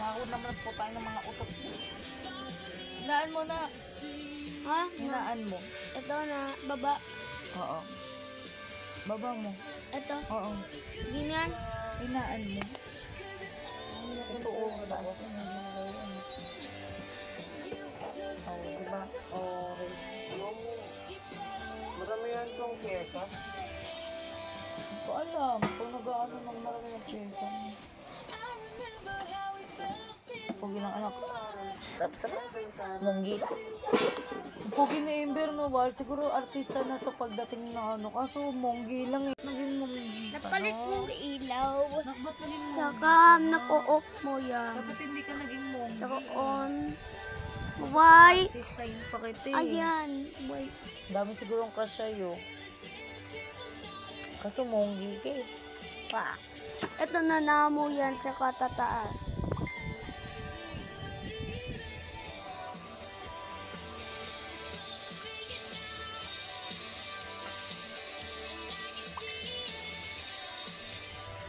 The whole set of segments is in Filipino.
Ako naman po tayo ng mga utot. Hinaan mo na. Ha? Hinaan mo. Ito na, baba. Oo. Baba mo. Ito. Oo. Ganyan. Hinaan mo. Ito o. Taas mo. Oo, diba? Oo. Marami yan itong pyesa. Hindi ko alam. Kung nag-ano ng marami ng pyesa. Pugi ng anak. Munggi. Pugi ni Ember, no? Well, siguro artista na to pagdating na ano. Kaso munggi lang eh. Naging munggi. Napalit mo yung ilaw. Ba't naging munggi? Saka, nako-off mo yan. Dapat hindi ka naging munggi. Saka on. White. Artista yung pakiti. Ayan. White. Dami sigurong crush sa'yo. Kaso munggi ka eh. Pa. Ito na namo yan. Saka tataas.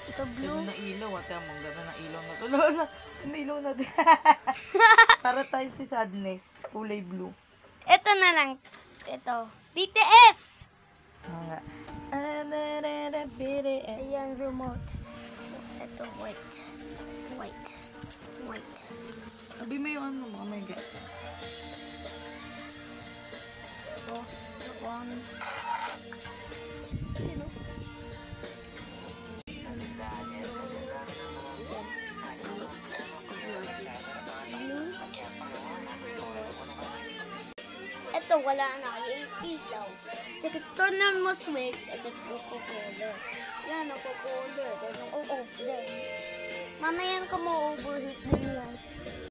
Ito blue. Ganda na ilaw. Ate, among ganda na ilaw na to. Lola, ang ilaw na din. Para tayo si Sadness. Kulay blue. Ito na lang. Ito. BTS! Mga. Ayan, remote. Ito, white. White. White. Sabi mo yung ano, mga mega. Ito. One. Ayan, oh. Ito, wala na yung ilaw. Sige, turn on mo switch. Ito, color. Yan, color. Then, off. Then, mamayan ka mo overheat din yan.